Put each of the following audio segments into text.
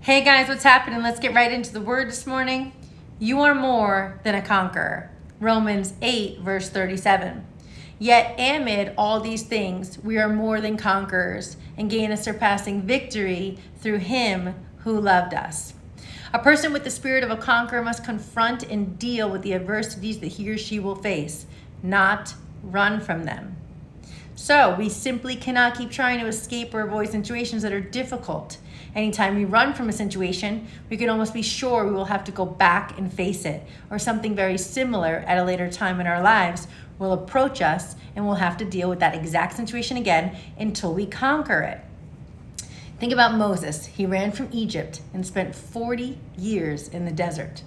Hey guys, what's happening? Let's get right into the word this morning. You are more than a conqueror. Romans 8, verse 37. Yet amid all these things, we are more than conquerors and gain a surpassing victory through him who loved us. A person with the spirit of a conqueror must confront and deal with the adversities that he or she will face, not run from them. So we simply cannot keep trying to escape or avoid situations that are difficult. Anytime we run from a situation, we can almost be sure we will have to go back and face it, or something very similar at a later time in our lives will approach us and we'll have to deal with that exact situation again until we conquer it. Think about Moses. He ran from Egypt and spent 40 years in the desert,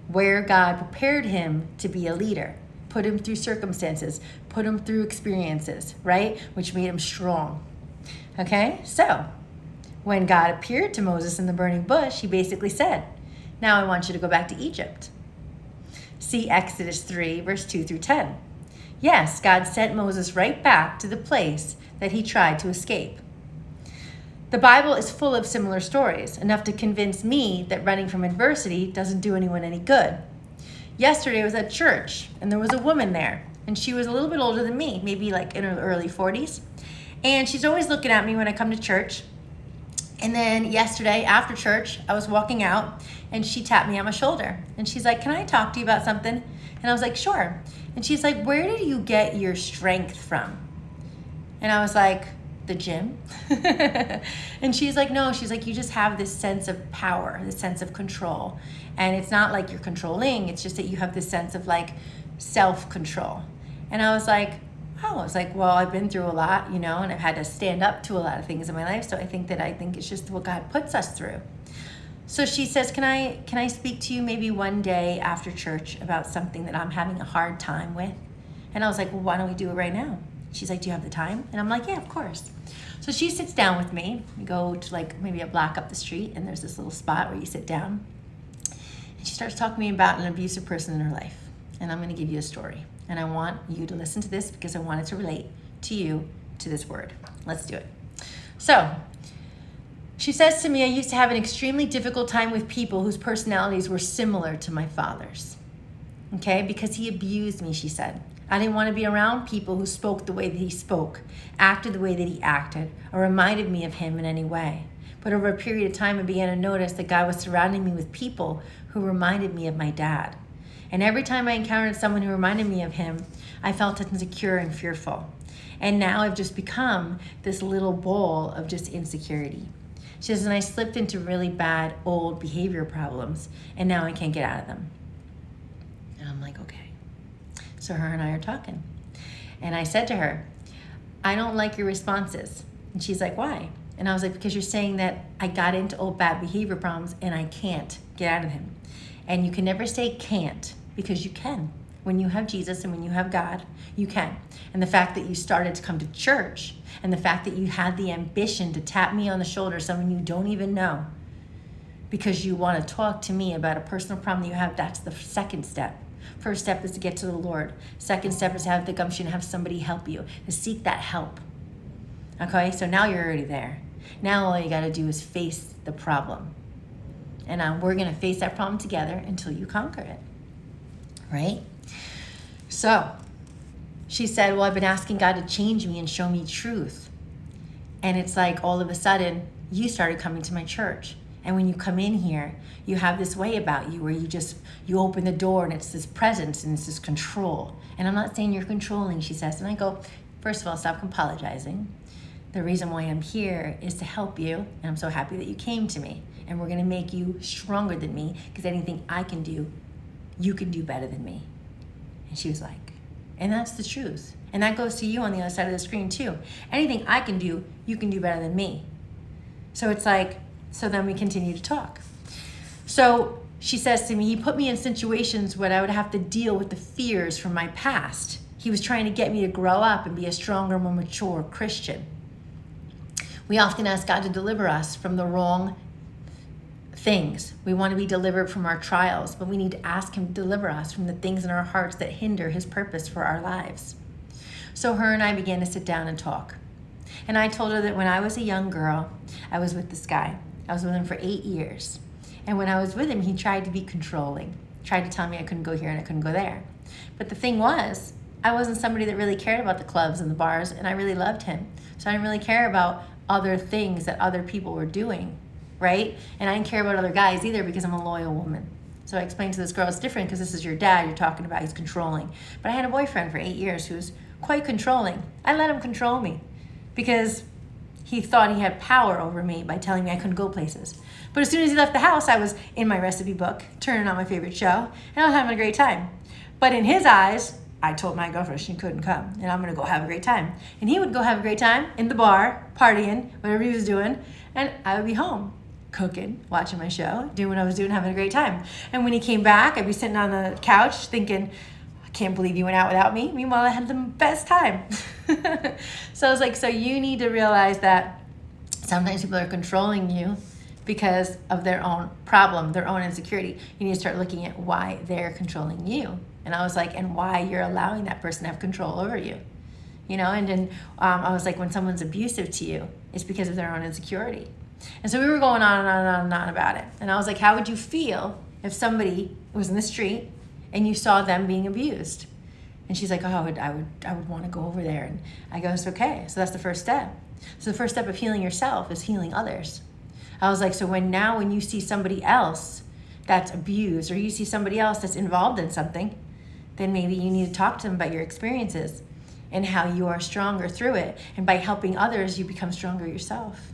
where God prepared him to be a leader, put him through circumstances, put him through experiences, right? Which made him strong. Okay, so when God appeared to Moses in the burning bush, he basically said, now I want you to go back to Egypt. See Exodus 3, verse 2 through 10. Yes, God sent Moses right back to the place that he tried to escape. The Bible is full of similar stories, enough to convince me that running from adversity doesn't do anyone any good. Yesterday I was at church, and there was a woman there, and she was a little bit older than me, maybe like in her early 40s. And she's always looking at me when I come to church. And then yesterday after church, I was walking out and she tapped me on my shoulder and she's like, can I talk to you about something? And I was like, sure. And she's like, where did you get your strength from? And I was like, the gym. And she's like, no, she's like, you just have this sense of power, this sense of control. And it's not like you're controlling, it's just that you have this sense of like self-control. And I was like, oh, it's like, well, I've been through a lot, and I've had to stand up to a lot of things in my life. So I think it's just what God puts us through. So she says, can I speak to you maybe one day after church about something that I'm having a hard time with? And I was like, well, why don't we do it right now? She's like, do you have the time? And I'm like, yeah, of course. So she sits down with me. We go to like maybe a block up the street and there's this little spot where you sit down. And she starts talking to me about an abusive person in her life. And I'm going to give you a story. And I want you to listen to this because I want it to relate to you, to this word. Let's do it. So she says to me, I used to have an extremely difficult time with people whose personalities were similar to my father's. Okay, because he abused me, she said. I didn't want to be around people who spoke the way that he spoke, acted the way that he acted, or reminded me of him in any way. But over a period of time, I began to notice that God was surrounding me with people who reminded me of my dad. And every time I encountered someone who reminded me of him, I felt insecure and fearful. And now I've just become this little ball of just insecurity. She says, and I slipped into really bad old behavior problems, and now I can't get out of them. And I'm like, okay. So her and I are talking. And I said to her, I don't like your responses. And she's like, why? And I was like, because you're saying that I got into old bad behavior problems and I can't get out of them. And you can never say can't, because you can. When you have Jesus and when you have God, you can. And the fact that you started to come to church and the fact that you had the ambition to tap me on the shoulder, someone you don't even know, because you want to talk to me about a personal problem that you have, that's the second step. First step is to get to the Lord. Second step is to have the gumption to have somebody help you, to seek that help. Okay, so now you're already there. Now all you got to do is face the problem. And we're going to face that problem together until you conquer it, right? So she said, well, I've been asking God to change me and show me truth. And it's like all of a sudden, you started coming to my church. And when you come in here, you have this way about you where you open the door and it's this presence and it's this control. And I'm not saying you're controlling, she says. And I go, first of all, stop apologizing. The reason why I'm here is to help you. And I'm so happy that you came to me. And we're going to make you stronger than me, because anything I can do, you can do better than me. And she was like, and that's the truth. And that goes to you on the other side of the screen too. Anything I can do, you can do better than me. So it's like, so then we continue to talk. So she says to me, he put me in situations where I would have to deal with the fears from my past. He was trying to get me to grow up and be a stronger, more mature Christian. We often ask God to deliver us from the wrong things. We want to be delivered from our trials, but we need to ask him to deliver us from the things in our hearts that hinder his purpose for our lives. So her and I began to sit down and talk. And I told her that when I was a young girl, I was with this guy. I was with him for 8 years. And when I was with him, he tried to be controlling, tried to tell me I couldn't go here and I couldn't go there. But the thing was, I wasn't somebody that really cared about the clubs and the bars, and I really loved him. So I didn't really care about other things that other people were doing, right? And I didn't care about other guys either because I'm a loyal woman. So I explained to this girl, it's different because this is your dad you're talking about, he's controlling. But I had a boyfriend for 8 years who was quite controlling. I let him control me because he thought he had power over me by telling me I couldn't go places. But as soon as he left the house, I was in my recipe book, turning on my favorite show, and I was having a great time. But in his eyes, I told my girlfriend she couldn't come, and I'm gonna go have a great time. And he would go have a great time in the bar, partying, whatever he was doing, and I would be home, cooking, watching my show, doing what I was doing, having a great time. And when he came back, I'd be sitting on the couch thinking, I can't believe you went out without me. Meanwhile, I had the best time. So I was like, so you need to realize that sometimes people are controlling you because of their own problem, their own insecurity. You need to start looking at why they're controlling you. And I was like, and why you're allowing that person to have control over you. You know, and then I was like, when someone's abusive to you, it's because of their own insecurity. And so we were going on and on and on and on about it. And I was like, how would you feel if somebody was in the street and you saw them being abused? And she's like, oh, I would want to go over there. And I go, it's okay. So that's the first step. So the first step of healing yourself is healing others. I was like, so when you see somebody else that's abused, or you see somebody else that's involved in something, then maybe you need to talk to them about your experiences and how you are stronger through it. And by helping others, you become stronger yourself.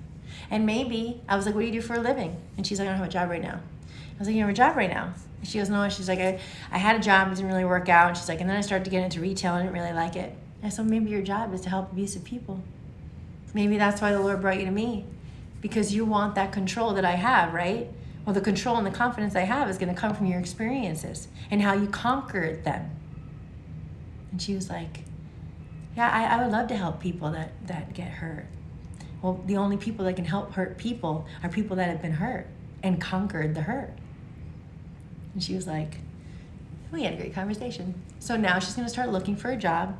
And maybe, I was like, what do you do for a living? And she's like, I don't have a job right now. I was like, you don't have a job right now? And she goes, no. She's like, I had a job, it didn't really work out. And she's like, and then I started to get into retail, and I didn't really like it. And so maybe your job is to help abusive people. Maybe that's why the Lord brought you to me, because you want that control that I have, right? Well, the control and the confidence I have is going to come from your experiences and how you conquered them. And she was like, yeah, I would love to help people that get hurt. Well, the only people that can help hurt people are people that have been hurt and conquered the hurt. And she was like, we had a great conversation. So now she's going to start looking for a job,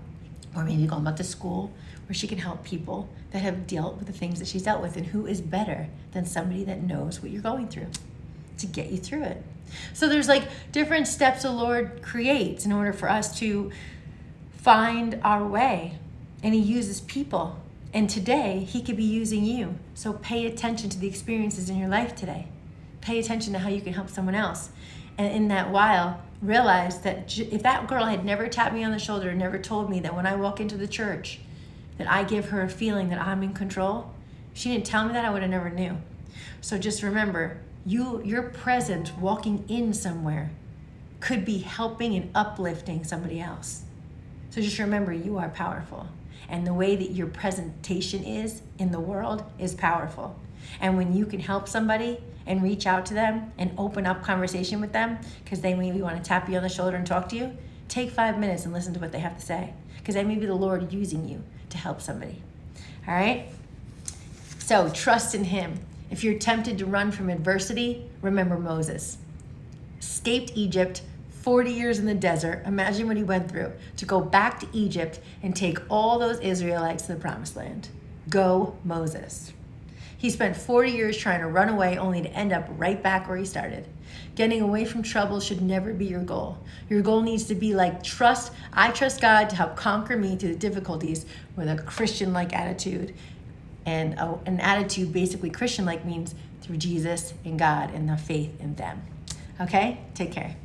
or maybe going back to school, where she can help people that have dealt with the things that she's dealt with. And who is better than somebody that knows what you're going through to get you through it? So there's like different steps the Lord creates in order for us to find our way. And he uses people. And today, he could be using you. So pay attention to the experiences in your life today. Pay attention to how you can help someone else. And in that while, realize that if that girl had never tapped me on the shoulder and never told me that when I walk into the church, that I give her a feeling that I'm in control, if she didn't tell me that, I would have never knew. So just remember, your presence walking in somewhere could be helping and uplifting somebody else. So just remember, you are powerful. And the way that your presentation is in the world is powerful. And when you can help somebody and reach out to them and open up conversation with them, because they maybe want to tap you on the shoulder and talk to you, take 5 minutes and listen to what they have to say. Because that may be the Lord using you to help somebody. All right? So trust in him. If you're tempted to run from adversity, remember Moses. Escaped Egypt, 40 years in the desert. Imagine what he went through to go back to Egypt and take all those Israelites to the promised land. Go Moses. He spent 40 years trying to run away only to end up right back where he started. Getting away from trouble should never be your goal. Your goal needs to be like I trust God to help conquer me through the difficulties with a Christian-like attitude. And an attitude basically Christian-like means through Jesus and God and the faith in them. Okay? Take care.